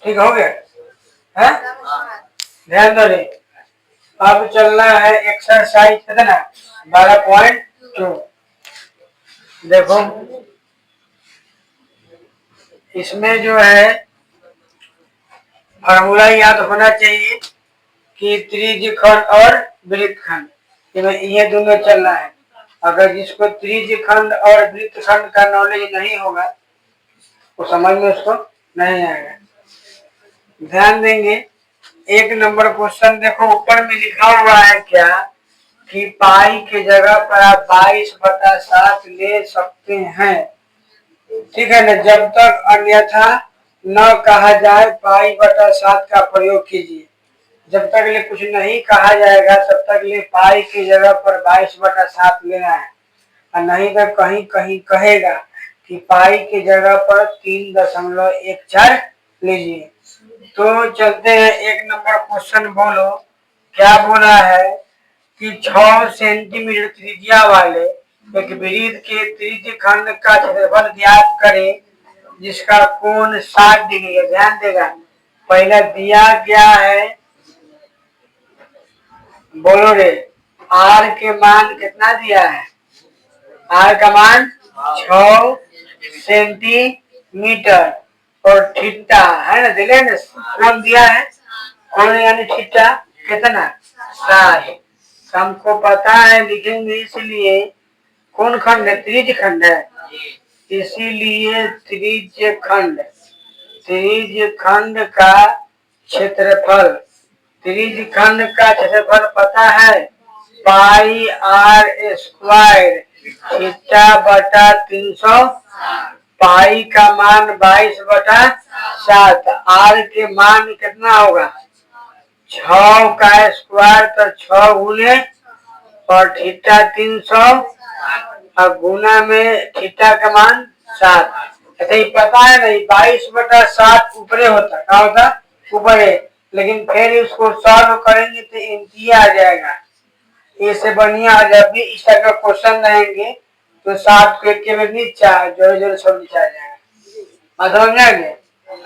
ठीक हो गया है। ध्यान दो रे। अब चलना है एक्सरसाइज कितना 12.2। देखो इसमें जो है फार्मूला याद होना चाहिए कि त्रिज्यखंड और वृत्तखंड ये दोनों चलना है। अगर जिसको त्रिज्यखंड और वृत्तखंड का नॉलेज नहीं होगा तो समझ में उसको नहीं आएगा। ध्यान देंगे। एक नंबर क्वेश्चन देखो ऊपर में लिखा हुआ है क्या कि पाई के जगह पर आप 22/7 ले सकते हैं। ठीक है ना। जब तक अन्यथा न कहा जाए पाई/7 का प्रयोग कीजिए। जब तक ले कुछ नहीं कहा जाएगा तब तक ले पाई की जगह पर 22/7 लेना है। और नहीं तो कहीं कहीं कहेगा कि पाई की जगह पर 3.14 लीजिए। तो चलते हैं एक नंबर क्वेश्चन। बोलो क्या बोला है कि 6 सेंटीमीटर त्रिज्या वाले एक वृत्त के त्रिज्यखंड का क्षेत्रफल ज्ञात करें जिसका कोण 60 डिग्री है। ध्यान देगा पहला दिया गया है। बोलो रे आर के मान कितना दिया है। आर का मान 6 सेंटीमीटर और थीटा है ना। दिले ना कौन दिया है। कौन यानी थीटा कितना 60। हमको पता है लिखेंगे इसलिए कौन खंड है त्रिज्य खंड है इसीलिए त्रिज्य खंड का क्षेत्रफल त्रिज्य खंड का क्षेत्रफल पता है पाई आर स्क्वायर थीटा/300। पाई का मान 22/7। आर के मान कितना होगा 6 का स्क्वायर तो 6 गुने और थीटा 300 और गुना में थीटा का मान 7। अच्छा ये पता है नहीं 22/7 ऊपरे होता क्या होता ऊपरे। लेकिन फिर उसको सॉल्व करेंगे तो इंटिया आ जाएगा। इससे बढ़िया जब भी इस टाइप का क्वेश्चन रहेंगे तो 7 को एक में नीचा जोड़े जोड़े सब नीचा आ जाएगा। समझ में आ गया।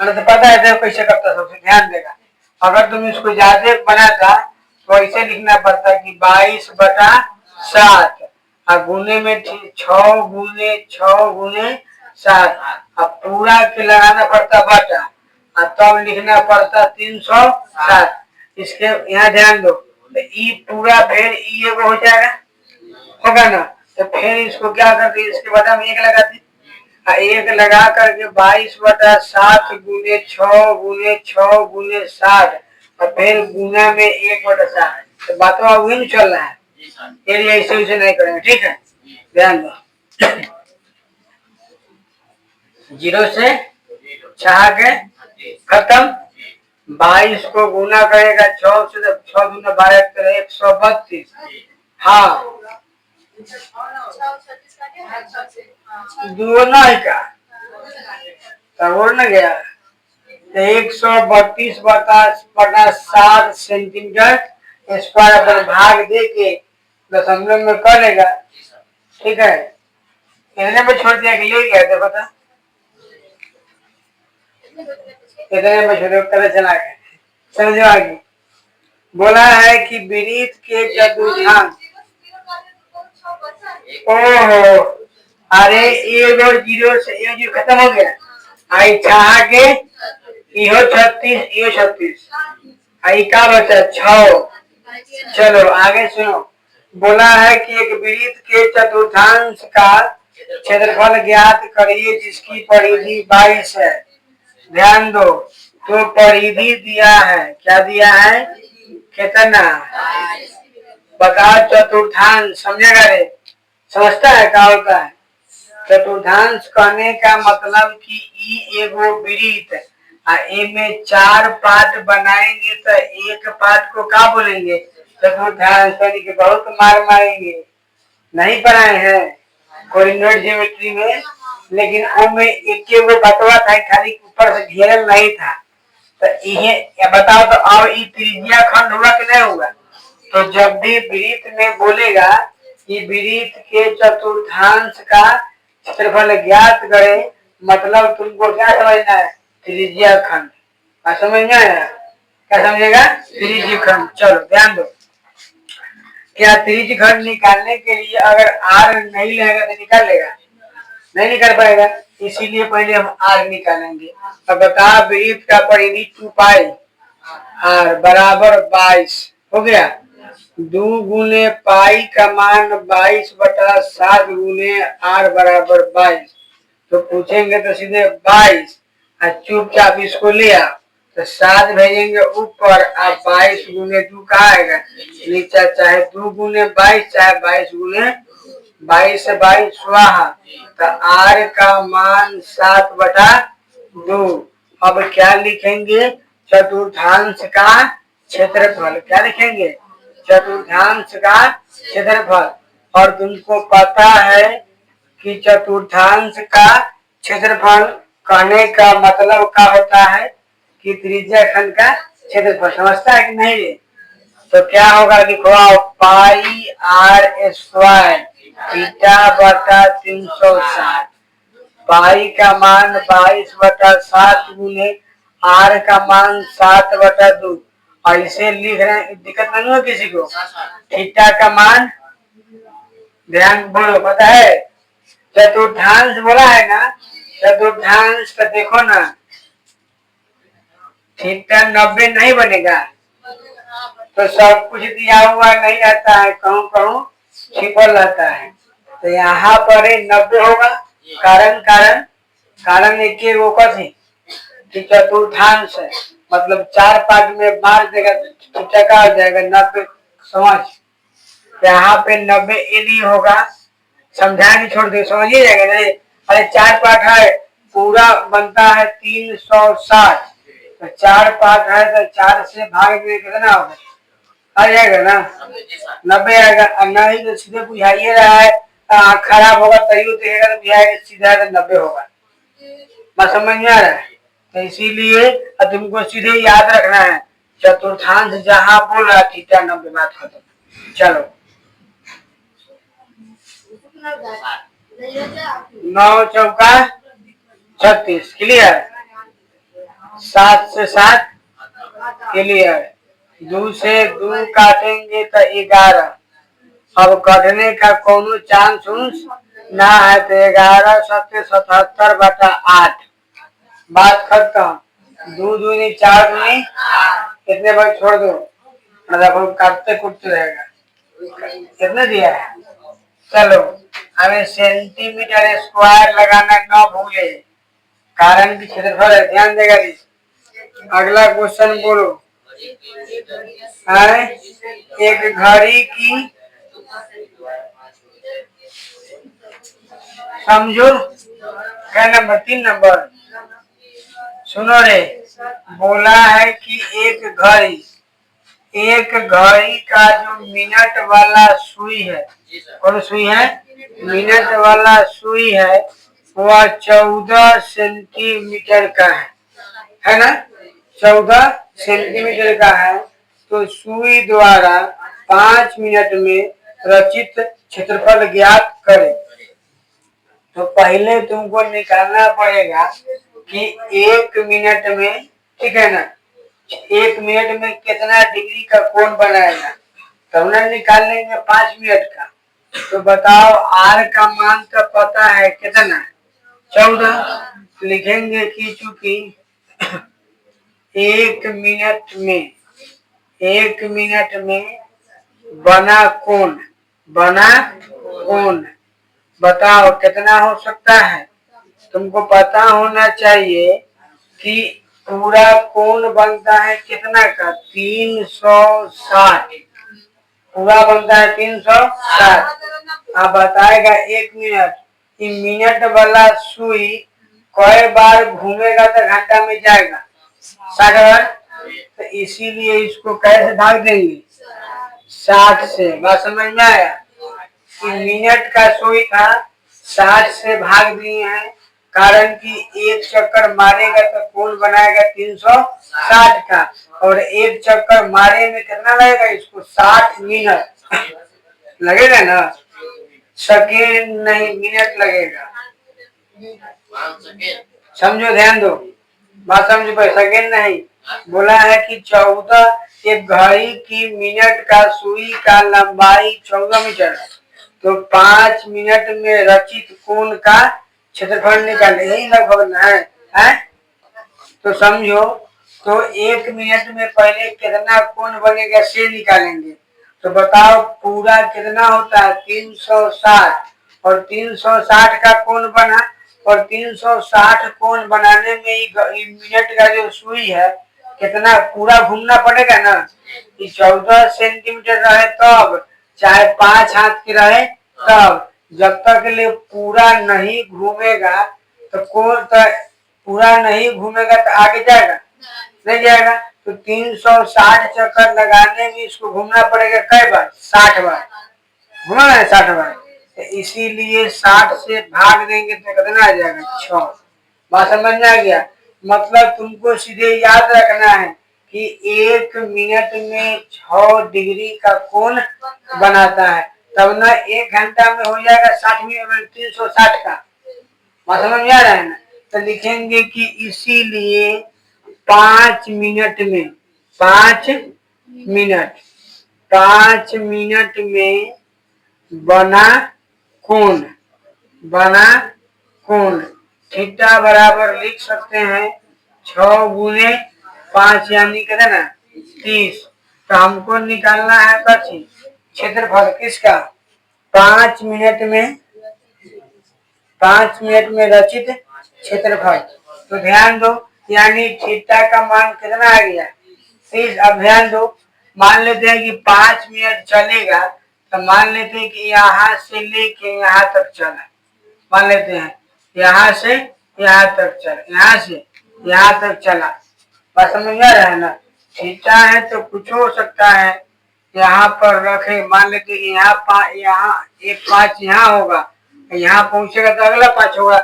तो पता है देखो कैसे करता सबसे ध्यान देगा। अगर तुम इसको ज्यादा बनाता तो ऐसे लिखना पड़ता कि 22/7 और गुने में 6 गुने 7 अब पूरा के लगाना पड़ता बटा और तब लिखना पड़ता 360। इसके यहाँ ध्यान दो तो ई पूरा फिर ई एगो हो जाएगा होगा ना। तो फिर इसको क्या करते इसके बाद हम 1 लगाते 1 लगा करके 22/7 गुने 6 गुने 7 और फिर गुना में 1/7। तो बात वही चल रहा है। ये ऐसे वैसे नहीं करेंगे। ठीक है ध्यान दो 0 से 6 के खत्म। 22 को गुना करेगा 6 से 6 गुना 12 करे 132। हाँ दोनों है का तब न गया 132/7 सेंटीमीटर स्क्वायर पर भाग दे के दशमलव में करेगा। ठीक है इतने में छोड़ दिया कि ले गया तो पता इतने में छोड़ कर चला गया। समझो आगे बोला है कि वृत्त के चतुर्थांश। ओहो अरे 1 और 0 से 1 0 खत्म हो गया। आई छहा के इहो 36 इहो 36 आई का बचा 6। चलो आगे सुनो। बोला है कि एक वृत्त के चतुर्थांश का क्षेत्रफल ज्ञात करिए जिसकी परिधि 22 है। ध्यान दो तो परिधि दिया है क्या दिया है कितना बताओ चतुर्थांश समझेगा रे। समझता है क्या होता है चतुर्थांश कहने का मतलब कि ई एगो वृत्त में 4 पार्ट बनाएंगे तो एक पार्ट को क्या बोलेंगे चतुर्थांश। के बहुत मार मारेंगे नहीं बनाए हैं कोऑर्डिनेट ज्योमेट्री में लेकिन उनमें एक वो बटवा था खाली ऊपर से घेरल नहीं था। तो ये बताओ तो और ये त्रिज्या खंड हुआ कि नहीं हुआ। तो जब भी वृत्त में बोलेगा कि वृत्त के चतुर्थांश का क्षेत्रफल ज्ञात करें मतलब तुमको क्या समझना है त्रिज्या खंड। बात समझ में आया? क्या समझेगा? त्रिज्यीय खंड। चलो ध्यान दो, क्या त्रिज्यीय खंड निकालने के लिए अगर आर नहीं रहेगा तो निकाल लेगा? नहीं निकाल पाएगा, इसीलिए पहले हम आर निकालेंगे। अब बता, वृत्त का परिधि 2 पाई आर बराबर 22 हो गया। 2 गुने पाई का मान 22/7 गुने आर बराबर 22। तो पूछेंगे तो सीधे 22 और चुपचाप इसको ले आ, तो 7 भेजेंगे ऊपर और 22 गुने 2 कहा आएगा नीचे, चाहे 2 गुने 22 चाहे 22 गुने 22 से 22 स्वाहा। तो आर का मान 7/2। अब क्या लिखेंगे? चतुर्थांश का क्षेत्रफल। क्या लिखेंगे? चतुर्थांश का क्षेत्रफल। और तुमको पता है कि चतुर्थांश का क्षेत्रफल कहने का मतलब क्या होता है कि त्रिज्या खंड का क्षेत्रफल। समझता है कि नहीं? तो क्या होगा? लिखो पाई आर स्क्वायर थीटा बटा 360। पाई का मान 22/7 गुने आर का मान 7/2। ऐसे लिख रहे हैं, दिक्कत नहीं हो किसी को? थीटा का मान ध्यान बोलो, पता है? चतुर्थांश बोला है ना, चतुर्थांश का देखो ना, थीटा 90 नहीं बनेगा। तो सब कुछ दिया हुआ नहीं रहता है, कहूँ कहूँ छिपल रहता है। तो यहाँ पर 90 होगा। कारण कारण कारण एक वो कथी कि चतुर्थांश है, मतलब 4 पार्ट में मार देगा तो टका हो जाएगा 90। समझ? यहाँ पे 90 नहीं होगा, समझा नहीं, छोड़ दे, समझिए जाएगा नहीं। अरे 4 पार्ट है, पूरा बनता है 360। तो 4 पार्ट है तो 4 से भाग में कितना होगा? आ जाएगा ना 90 आएगा। नहीं तो सीधे बुझाइए रहा है, खराब होगा तैयो देखेगा तो बुझाएगा सीधा तो 90 होगा। बस समझ में आ रहा है? तो इसीलिए तुमको सीधे याद रखना है, चतुर्थांश जहां बोला थीटा 90, बात खत्म। चलो 9 चौका 36, क्लियर? 7 से 7 क्लियर? 2 से 2 काटेंगे तो 11। अब कटने का कोनो चांस ना है, तो 11 7 77/8। बात खत्म। 2 दूनी 4 दूनी कितने बार छोड़ दो, मतलब काटते कुटते रहेगा। कितना दिया है? चलो हमें सेंटीमीटर स्क्वायर लगाना न भूले, कारण की क्षेत्रफल है, ध्यान देगा। अगला क्वेश्चन बोलो। एक घड़ी की, समझो, क्या नंबर? 3 नंबर। सुनो रे, बोला है कि एक घड़ी का जो मिनट वाला सुई है, कौन सुई है? मिनट वाला सुई है, वह 14 सेंटीमीटर का है ना? 14 सेंटीमीटर का है। तो सुई द्वारा 5 मिनट में रचित क्षेत्रफल ज्ञात करें। तो पहले तुमको निकालना पड़ेगा कि 1 मिनट में, ठीक है ना, 1 मिनट में कितना डिग्री का कोण बनाएगा, तब ना निकाल लेंगे 5 मिनट का। तो बताओ, आर का मान तो पता है कितना? 14। लिखेंगे कि चूंकि 1 मिनट में बना कोण बताओ कितना हो सकता है? तुमको पता होना चाहिए कि पूरा कोण बनता है कितना का? 360। पूरा बनता है 360। आप बताएगा 1 मिनट, मिनट वाला सुई कई बार घूमेगा तो घंटा में जाएगा 60 बार। तो इसीलिए इसको कैसे भाग देंगे? 60 से। बात समझ में आया? कि मिनट का सुई था, 60 से भाग दिए हैं, कारण कि एक चक्कर मारेगा तो कोण बनाएगा 360 का, और एक चक्कर मारे में कितना लगेगा? इसको 60 मिनट लगेगा ना, सेकेंड नहीं मिनट लगेगा। समझो, ध्यान दो। बात समझ पाए? सेकेंड नहीं, बोला है कि 14 एक घड़ी की मिनट का सुई का लंबाई 14 मीटर है, तो 5 मिनट में रचित कोण का क्षेत्रफल निकाले, यही लगभग है? तो समझो, तो 1 मिनट में पहले कितना कोण बनेगा से निकालेंगे। तो बताओ पूरा कितना होता है? 360, और 360 का कोण बना, और 360 कोण बनाने में मिनट का जो सुई है कितना पूरा घूमना पड़ेगा ना। 14 सेंटीमीटर रहे तब, चाहे 5 हाथ की रहे तब, जब तक के लिए पूरा नहीं घूमेगा तो कोण तो पूरा नहीं घूमेगा तो आगे जाएगा नहीं जाएगा। तो 360 चक्कर लगाने में इसको घूमना पड़ेगा कै बार? 60 बार घूमा है, 60 बार। तो इसीलिए 60 से भाग देंगे तो कितना आ जाएगा? 6। बात समझ में आ गया? मतलब तुमको सीधे याद रखना है कि 1 मिनट में 6 डिग्री का कोण बनाता है, तब ना 1 घंटा में हो जाएगा 60 मिनट 360 का। बात समझ में आ रहा है ना? तो लिखेंगे कि इसीलिए 5 मिनट में 5 मिनट 5 मिनट में बना कोण थीटा बराबर लिख सकते हैं 6 गुने 5 यानी कितना? 30। तो हमको निकालना है कथी? क्षेत्रफल किसका? 5 मिनट में रचित क्षेत्रफल। तो ध्यान दो, यानी थीटा का मान कितना आ गया? 30। अब ध्यान दो, मान लेते हैं कि 5 मिनट चलेगा, तो मान लेते हैं कि यहाँ से लेके यहाँ तक चला, मान लेते हैं यहाँ से यहाँ तक चला, यहाँ से यहाँ तक चला। बात समझ में आ रहा है ना? थीटा है तो कुछ हो सकता है, यहाँ पर रखे, मान लेते हैं कि यहाँ एक 5 यहाँ होगा, यहाँ पहुंचेगा तो अगला 5 होगा।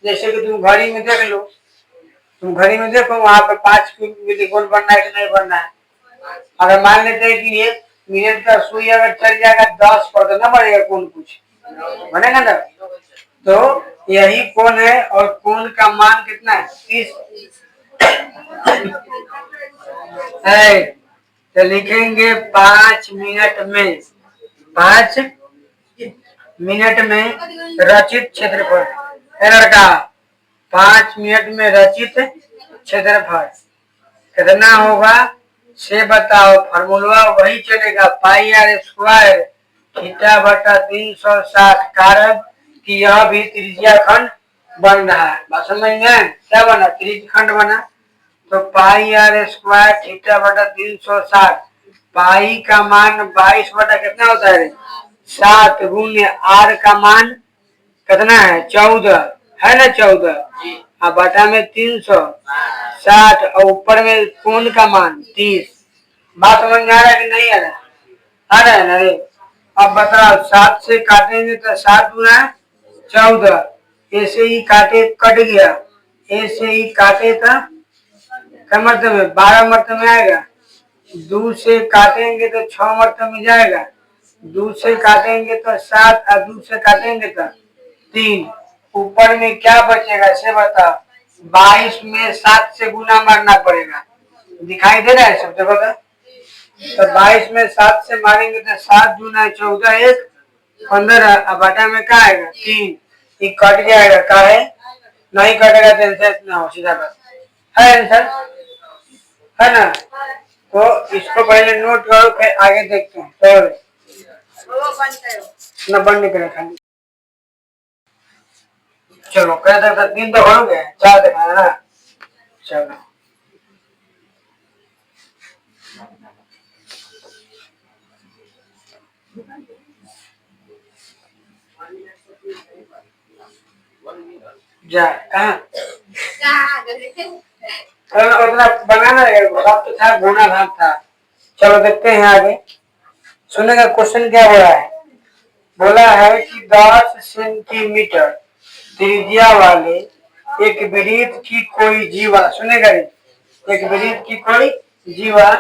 जैसे कि तुम घड़ी में देख लो, तुम घड़ी में देखो वहां पर 5 मिलीकोण बनना है कि नहीं बनना है। अगर मान लेते हैं कि 1 मिनट का सुई अगर चल जाएगा 10 पर, तो ना बढ़ेगा कोण, कुछ बनेगा ना। तो यही कोण है, और कोण का मान कितना है? 30 है। तो लिखेंगे 5 मिनट में रचित क्षेत्रफल है लड़का। 5 मिनट में रचित क्षेत्रफल कितना होगा से बताओ। फॉर्मूला वही चलेगा, पाई आर स्क्वायर थीटा बटा 360, कारण कि यह भी त्रिज्या खंड बन रहा है। बात समझ में? क्या बना? त्रिज्या खंड बना। तो पाई आर स्क्वायर थीटा बटा 360, पाई का मान 22 बटा कितना होता है? 7 गुने आर का मान कितना है? 14 है ना, 14 अब बटा में 360, और ऊपर में कोण का मान 30। बात समझ में आ रहा है कि नहीं आ रहा? आ रहा है ना रे? अब बताओ 7 से काटेंगे तो 7 गुना 14, ऐसे ही काटे कट गया, ऐसे ही काटे तो क्या मरतबे में? 12 मरतबे में आएगा। 2 से काटेंगे तो 6 मरतबे में जाएगा, 2 से काटेंगे तो 7, और 2 से काटेंगे तो 3। ऊपर में क्या बचेगा से बताओ? 22 में 7 से गुना मारना पड़ेगा, दिखाई दे रहा है सब जगह का? तो 22 में 7 से मारेंगे तो 7 दूना 14, 1 15, अब बटा में क्या आएगा? 3। ये कट जाएगा, का है? नहीं कटेगा तो आंसर इतना हो, सीधा बात है। आंसर है ना? तो इसको पहले नोट करो, फिर आगे देखते हैं। तो ना बंद नहीं करें खाली। चलो क्या था? 3 तो हो गए, 4 दिखाया ना। चलो जा कहाँ उतना बनाना है, सब तो था, भुना भात था। चलो देखते हैं आगे। सुनेगा क्वेश्चन क्या बोला है? बोला है कि 10 सेंटीमीटर त्रिज्या वाले एक वृत्त की कोई जीवा, सुनेगा रे, एक वृत्त की कोई जीवा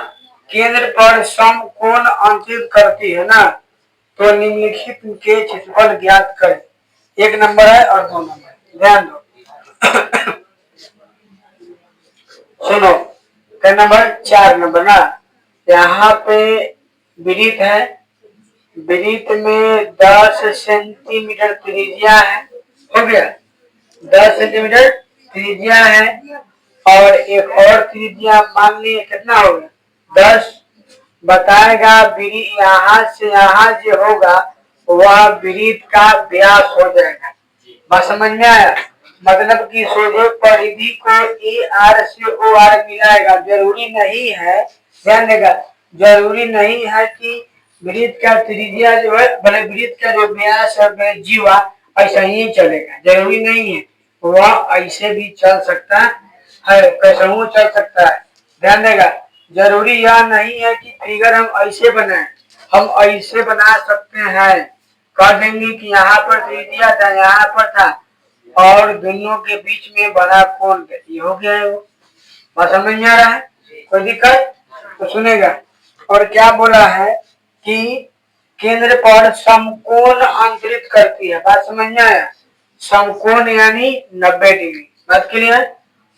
केंद्र पर समकोण अंकित करती है ना, तो निम्नलिखित के क्षेत्रफल ज्ञात करें। 1 नंबर है और 2 नंबर, ध्यान दो। सुनो, क्या नंबर 4 नंबर ना, यहाँ पे वृत्त है, वृत्त में 10 सेंटीमीटर त्रिज्या है, हो गया 10 सेंटीमीटर त्रिज्या है, और एक और त्रिज्या मान ली कितना होगा 10, बताएगा वृत्त यहाँ से यहाँ जो होगा वह वृत्त का व्यास हो जाएगा। बात समझ में आया? मतलब कि सोझे परिधि को ए आर से ओ आर मिलाएगा। जरूरी नहीं है, ध्यान देगा, जरूरी नहीं है कि वृत्त का त्रिज्या जो है भले वृत्त का जो व्यास है जीवा ऐसा ही चलेगा, जरूरी नहीं है, वह ऐसे भी चल सकता है, कैसे चल सकता है। ध्यान देगा, जरूरी यह नहीं है कि फिगर हम ऐसे बनाए, हम ऐसे बना सकते हैं, कर देंगे कि यहाँ पर त्रिज्या था, यहाँ पर था, और दोनों के बीच में बड़ा कोण, ये हो गया है। वो बात समझ में आ रहा है? कोई दिक्कत? तो सुनेगा। और क्या बोला है कि केंद्र पर समकोण अंतरित करती है। बात समझ में आया? समकोण यानी 90 डिग्री। बात क्लियर?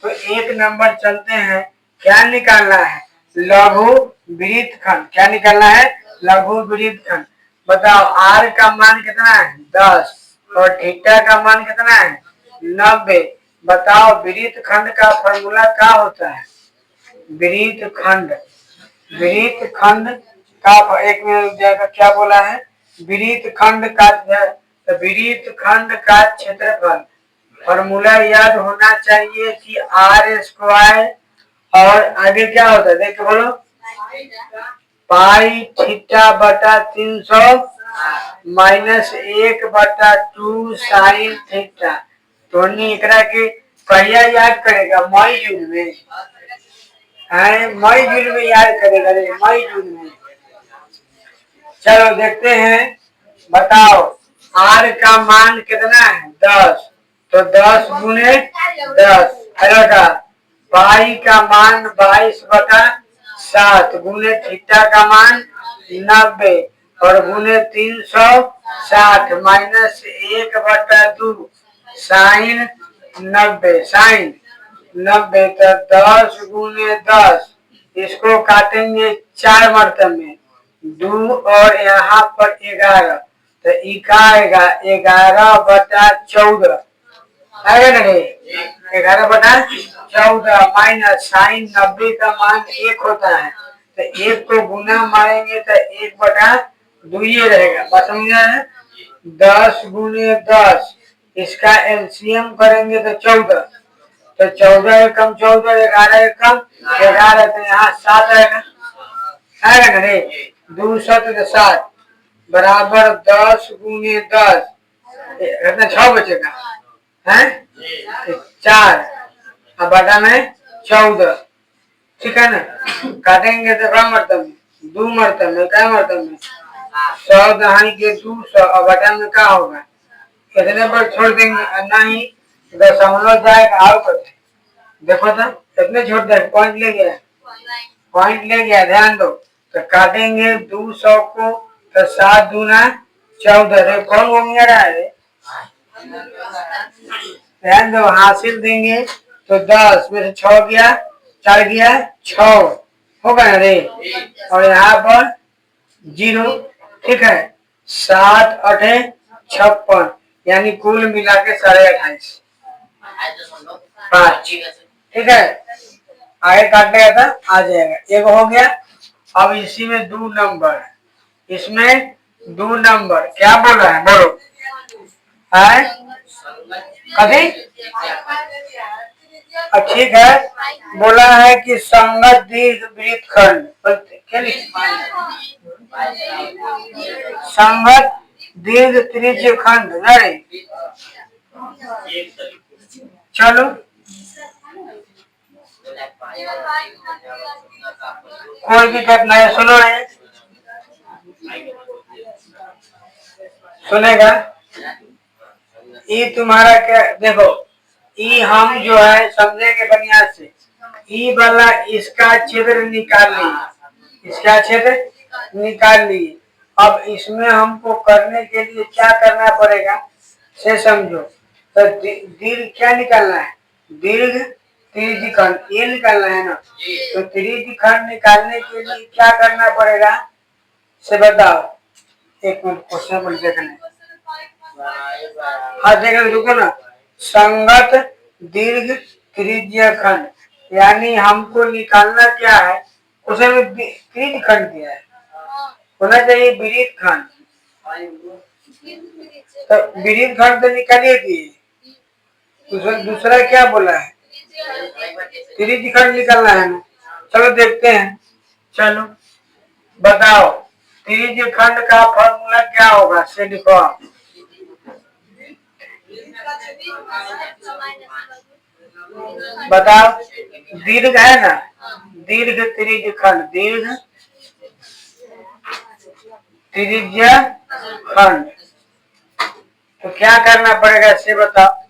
तो एक नंबर चलते हैं, क्या निकालना है? लघु वृत्तखंड। क्या निकालना है? लघु वृत्तखंड। बताओ आर का मान कितना है 10 और थीटा का मान कितना है 90। बताओ वृत्तखंड का फॉर्मूला क्या होता है? वृत्तखंड, वृत्तखंड का एक में जगह क्या बोला है? वृत्तखंड का, वृत्तखंड का क्षेत्रफल फॉर्मूला याद होना चाहिए कि आर स्क्वायर, और आगे क्या होता है देख बोलो, पाई थीटा बटा 300 माइनस 1/2 साइन थीटा। तो एकरा के कहिया याद करेगा? मई जून में, मई जून में याद करेगा रे, मई जून में। चलो देखते हैं, बताओ आर का मान कितना है 10, तो 10 गुने 10 का पाई का मान 22/7 गुने थीटा का मान 90 और गुने 360 माइनस 1/2 साइन 90, साइन 90। तो 10 गुने 10, इसको काटेंगे 4 मरतब में, 2 और यहाँ पर 11, तो इका आएगा 11/14 आएगा ना रे, 11/14 माइनस साइन 90 का मान 1 होता है, तो 1 को गुना मारेंगे तो 1/2 ही रहेगा। बात समझ है? 10 गुने 10, इसका एलसीएम करेंगे तो 14, तो 14 एकम 14, 11 एकम 11, तो यहाँ 7 आएगा, आएगा ना रे, 2 7 7 बराबर 10 गुने 10, कितना 6 बचेगा है 4, अब बटा में 14, ठीक है ना। काटेंगे तो क्या मरतब में 2 मरतब में, क्या मरतब में 100 दहाई के 200, अब बटा में क्या होगा, कितने पर छोड़ देंगे? नहीं दशमलव जाएगा, आओ करते देखो तो कितने छोड़ दे, पॉइंट ले गया, पॉइंट ले गया, ध्यान दो। तो काटेंगे 200 को, तो 7 दूना 14, कौन घूम रहा है? ध्यान दो, हासिल देंगे तो 10 में से 6 गया, 4 गया 6 होगा ना रे, और यहाँ पर 0, ठीक है, 7 8 56, यानी कुल मिला के 28.5 5, ठीक है। आगे काटने का था, आ जाएगा, एक हो गया। अब इसी में 2 नंबर, इसमें 2 नंबर क्या बोल रहा है बोलो, है कभी ठीक है, बोला है कि संगत दीर्घ वृत्तखंड, क्या संगत दीर्घ त्रिज्य खंड, नहीं चलो कोई दिक्कत नहीं, सुनो है सुनेगा। ये तुम्हारा क्या देखो, ये हम जो है समझेंगे बढ़िया से, ई वाला इसका क्षेत्र निकाल लिए, इसका क्षेत्र निकाल लिए। अब इसमें हमको करने के लिए क्या करना पड़ेगा से समझो। तो दीर्घ क्या निकालना है? दीर्घ त्रिज्यी खंड ये निकालना है ना, तो त्रिज्यी खंड निकालने के लिए क्या करना पड़ेगा से बताओ। एक मिनट क्वेश्चन बोल देखने। हाँ देखो रुको ना, संगत दीर्घ त्रिज्यीय खंड, यानी हमको निकालना क्या है, उसमें त्रिज्यी खंड दिया है, होना चाहिए विरीत खंड। तो विरीत खंड तो निकालिए दिए, दूसरा क्या बोला है, त्रिज्यी खंड निकालना है ना। चलो देखते हैं, चलो बताओ त्रिज्यी खंड का फॉर्मूला क्या होगा से लिखो आप। बताओ, दीर्घ है ना, दीर्घ त्रिज्यी खंड, दीर्घ त्रिज्यी खंड, तो क्या करना पड़ेगा से बताओ।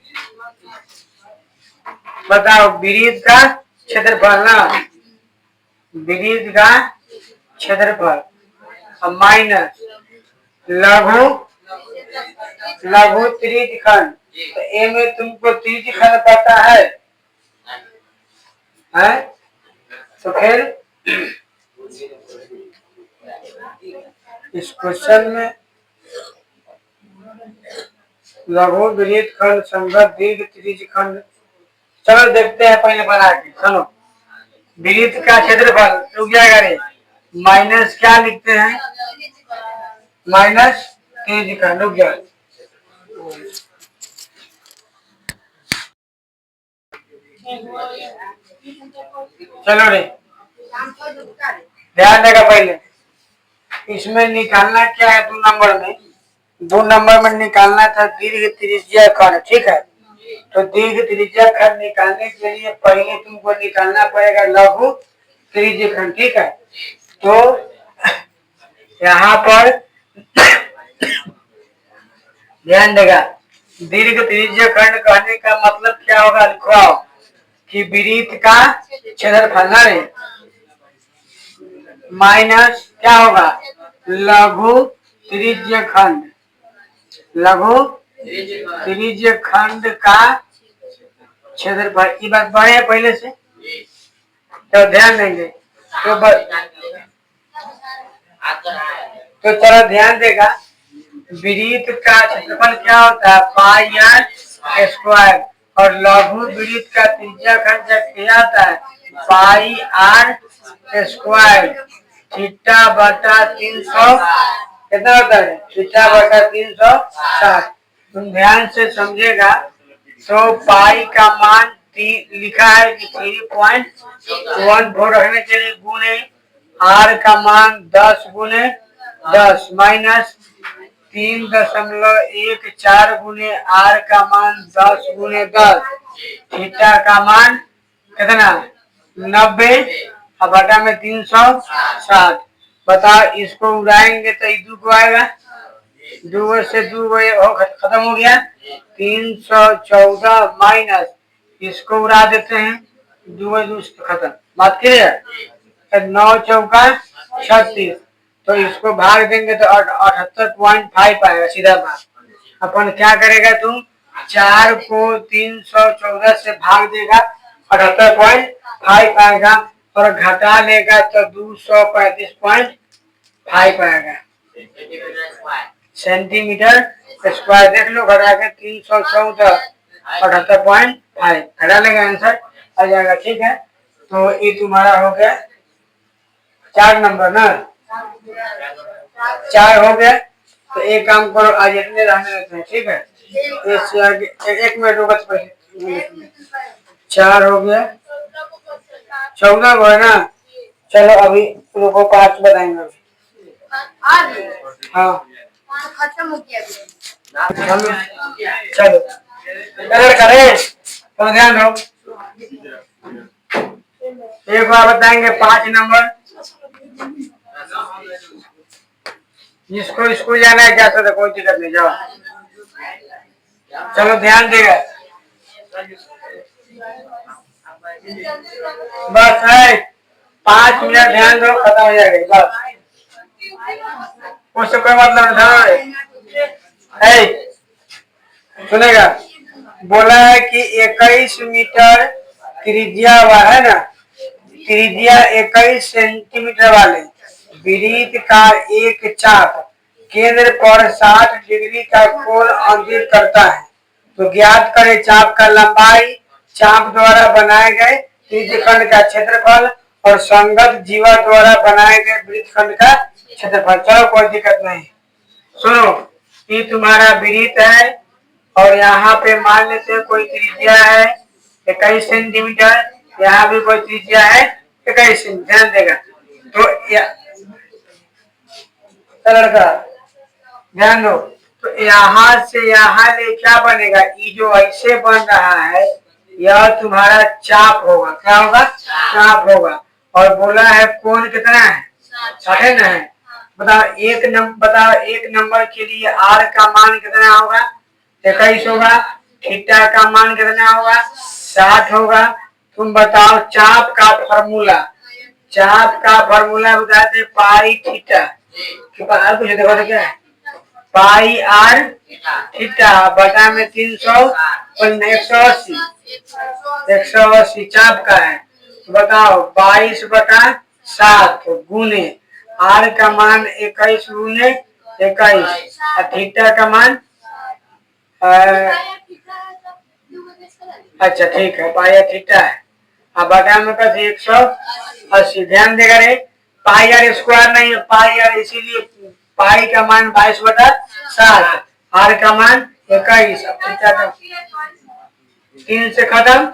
बताओ विरीत का क्षेत्रफल ना, विरीत का क्षेत्रफल माइनस लघु लघु त्रिज्यी खंड। तो ए में तुमको त्रिज्यी खंड पता है? तो फिर इस क्वेश्चन में लघु विरीत खंड संगत दीर्घ त्रिज्यी खंड, चलो देखते हैं पहले बना के। चलो विरीत का क्षेत्रफल रुक जाएगा रे, माइनस क्या लिखते हैं, माइनस त्रिज्यी खंड, रुक जाए। चलो रे ध्यान देगा, पहले इसमें निकालना क्या है, 2 नंबर में, 2 नंबर में निकालना था दीर्घ त्रिज्यीय खंड, ठीक है। तो दीर्घ त्रिज्यीय खंड निकालने के लिए पहले तुमको निकालना पड़ेगा लघु त्रिज्यीय खंड, ठीक है। तो यहाँ पर ध्यान देगा, दीर्घ त्रिज्यीय खंड कहने का मतलब क्या होगा, लिखवाओ कि विरीत का क्षेत्रफल ना रे माइनस क्या होगा, लघु त्रिज्यीय खंड, लघु त्रिज्यीय खंड का क्षेत्रफल। ये बात बढ़े है पहले से, तो ध्यान देंगे। तो चलो ध्यान देगा, विरीत का क्षेत्रफल क्या होता है, पाई आर स्क्वायर, और लघु विरीत का त्रिज्यीय खंड क्या आता है, पाई आर स्क्वायर, थीटा बटा 300 कितना होता है, थीटा बटा 360। तुम ध्यान से समझेगा, तो पाई का मान लिखा है कि 3.14 रखने के लिए गुणे आर का मान 10 गुणे 10 माइनस 3.14 गुणे आर का मान 10 गुणे 10, थीटा का मान कितना 90 और बटा में 360। बताओ इसको उड़ाएंगे तो दू को आएगा, 2 से 2 खत्म हो गया, 314 माइनस इसको उड़ा देते हैं, 2 खत्म, बात क्लियर। 9 चौका 36, तो इसको भाग देंगे तो 78.5 आएगा, सीधा भाग। अपन क्या करेगा तुम, 4 को 314 से भाग देगा, 78.5 आएगा, और घटा लेगा तो 235.5 आएगा सेंटीमीटर स्क्वायर। देख लो घटा के 314 78.5 घटा लेगा, आंसर आ जाएगा, ठीक है। तो ये तुम्हारा हो गया 4 नंबर ना, 4 हो गया। तो एक काम करो, आज इतने रहने देते हैं, ठीक है। इससे आगे 1 मिनट होगा तो 4 हो गया, 14 को है ना। चलो अभी रुको, 5 बताएंगे अभी। हाँ खत्म हो गया, चलो कलर करे तो ध्यान दो। एक बार बताएंगे 5 नंबर, जिसको स्कूल जाना है जा सकता, कोई दिक्कत नहीं, जाओ। चलो ध्यान देगा, बस है 5 मिनट, ध्यान दो, खत्म हो जाएगा बस, उससे कोई मतलब नहीं। सुनेगा, बोला है कि 21 मीटर त्रिज्या है ना, त्रिज्या 21 सेंटीमीटर वाले वृत्त का एक चाप केंद्र पर 60 डिग्री का कोण अंकित करता है। तो ज्ञात करें चाप का लंबाई, चाप द्वारा बनाए गए त्रिज्यखंड का क्षेत्रफल और संगत जीवा द्वारा बनाए गए वृत्तखंड का क्षेत्रफल। चलो कोई दिक्कत नहीं। सुनो, ये तुम्हारा वृत्त है और यहाँ पे मान लेते हैं कोई त्रिज्या है 21 सेंटीमीटर, यहाँ भी कोई त्रिज्या है 21 सेंटीमीटर। ध्यान देगा तो लड़का ध्यान दो, तो यहाँ से यहाँ ले क्या बनेगा, ये जो ऐसे बन रहा है यह तुम्हारा चाप होगा। क्या होगा? चाप होगा। और बोला है कोण कितना है? 60 ना है। बताओ एक नंबर के लिए आर का मान कितना होगा? 21 होगा। थीटा का मान कितना होगा? 60 होगा। तुम बताओ चाप का फॉर्मूला, चाप का फॉर्मूला बताते पाई थीटा के बाहर कुछ देखो तो क्या है, पाई आर थीटा बटा में 300 और 180, 180 चाप का है। तो बताओ 22 बटा 7 गुने आर का मान 21 गुने 21 और थीटा का मान अच्छा ठीक है, पाई थीटा है। अब बटा में कैसे 180। ध्यान देगा रे, पाई आर स्क्वायर नहीं है, पाई आर, इसीलिए पाई का मान 22 बटा 7, आर का मान 21, थीटा का 3 से खत्म,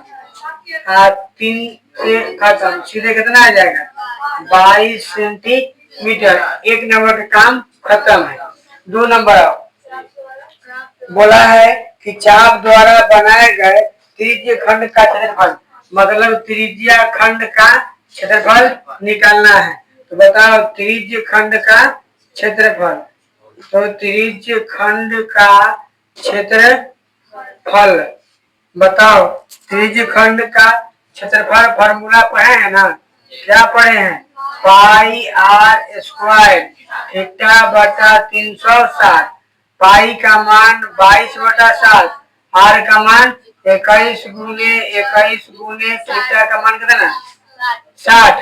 3 से खत्म, सीधे कितना आ जाएगा 22 सेंटीमीटर। एक नंबर का काम खत्म है। 2 नंबर आओ। बोला है कि चाप द्वारा बनाए गए त्रिज्य खंड का क्षेत्रफल, मतलब त्रिज्या खंड का क्षेत्रफल निकालना है। तो बताओ त्रिज्य खंड का क्षेत्रफल, तो त्रिज्य खंड का क्षेत्रफल बताओ, त्रिज्य खंड का क्षेत्रफल फॉर्मूला पढ़े हैं ना? क्या पढ़े हैं? पाई आर स्क्वायर थीटा बटा 360, पाई का मान 22 बटा 7, आर का मान 21 गुने थीटा का मान कितना 60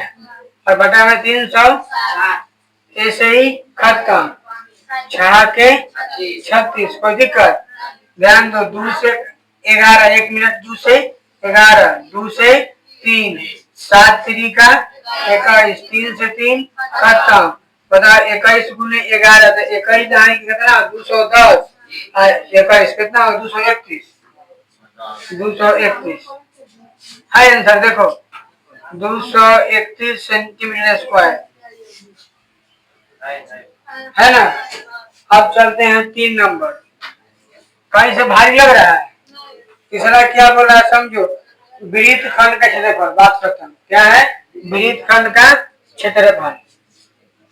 और बटा में 300, ऐसे ही खत्म। 6 के 36। कोई दिक्कत? ध्यान दो, 2 से 11, 1 मिनट, 2 से 11, 2 से 3, 7 3 का 21, 3 से 3 खत्म। बताओ 21 गुने 11 तो 21 दाने कितना 210 और 21 कितना हो 231, 231 है आंसर। देखो 231 सेंटीमीटर स्क्वायर है ना। अब चलते हैं 3 नंबर। कहीं से भारी लग रहा है? तीसरा क्या बोल रहा है समझो, वृत्त खंड का क्षेत्रफल। बात खत्म। क्या है? वृत्त खंड का क्षेत्रफल,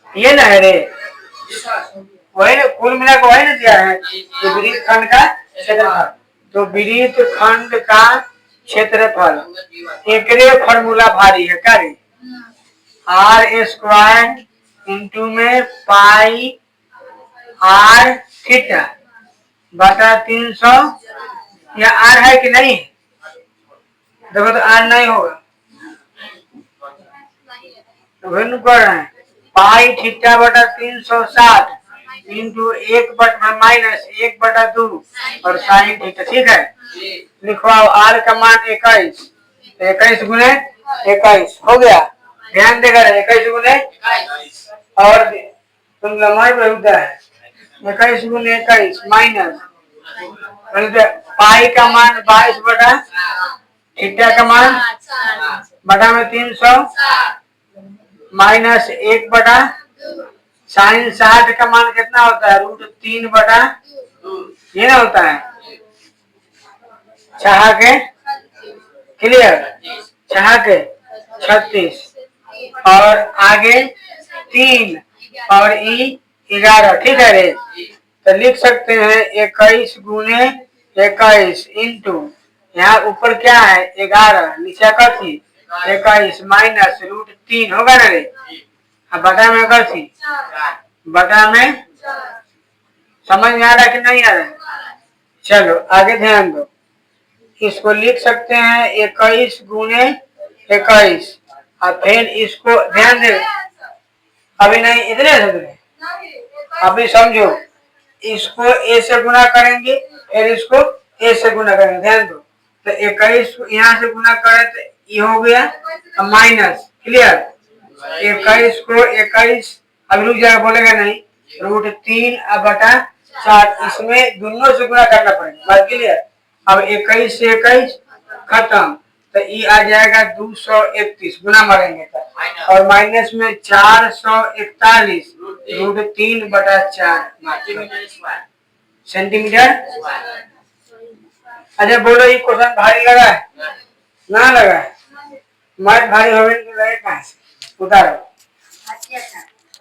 ये ना है रे, वही ना, कुल मिला के वही ना दिया है कि वृत्त खंड का क्षेत्रफल। तो वृत्त खंड का क्षेत्रफल एक फॉर्मूला भारी है। क्या रे? आर स्क्वायर इंटू में पाई आर थीटा बटा 300, या आर है कि नहीं? देखो तो आर नहीं होगा, तो कर रहे हैं पाई थीटा बटा 360 इंटू 1 बटा माइनस 1 बटा 2 और साइन थीटा। ठीक है, लिखवाओ आर का मान 21, 21 गुने 21 हो गया। ध्यान देगा 21 गुने, और तुम लंबाई बहुत है 21 गुने 21 माइनस पाई का मान 22 बटा थीटा का मान बटा में 300 माइनस 1 बटा साइन 60 का मान कितना होता है √3 बटा, ये ना होता है 6 के क्लियर, 6 के 36 और आगे 3 और ई 11। ठीक है रे, तो लिख सकते हैं 21 गुने 21 इंटू, यहाँ ऊपर क्या है 11, नीचे कथी 21 माइनस √3 होगा ना रे। अब बटा में कथी, बटा में, समझ में आ रहा है कि नहीं आ रहा है? चलो आगे ध्यान दो। इसको लिख सकते हैं 21 गुने 21 और फिर इसको ध्यान दे, अभी नहीं इतने अभी समझो, इसको ए से गुना करेंगे फिर इसको ए से गुना करेंगे, ध्यान दो। तो 21 यहाँ से गुना करें तो ये हो गया माइनस, क्लियर। 21 को 21 अब रुक जाएगा, बोलेगा नहीं, √3/4 इसमें दोनों से गुना करना पड़ेगा, बात क्लियर। अब 21 से 21 खत्म, तो ये आ जाएगा 231 गुना मारेंगे तो, और माइनस में 441 √3/4 सेंटीमीटर। अच्छा बोलो, ये क्वेश्चन भारी लगा है ना लगा है? मैं भारी होने लगे कहाँ से, उतारो।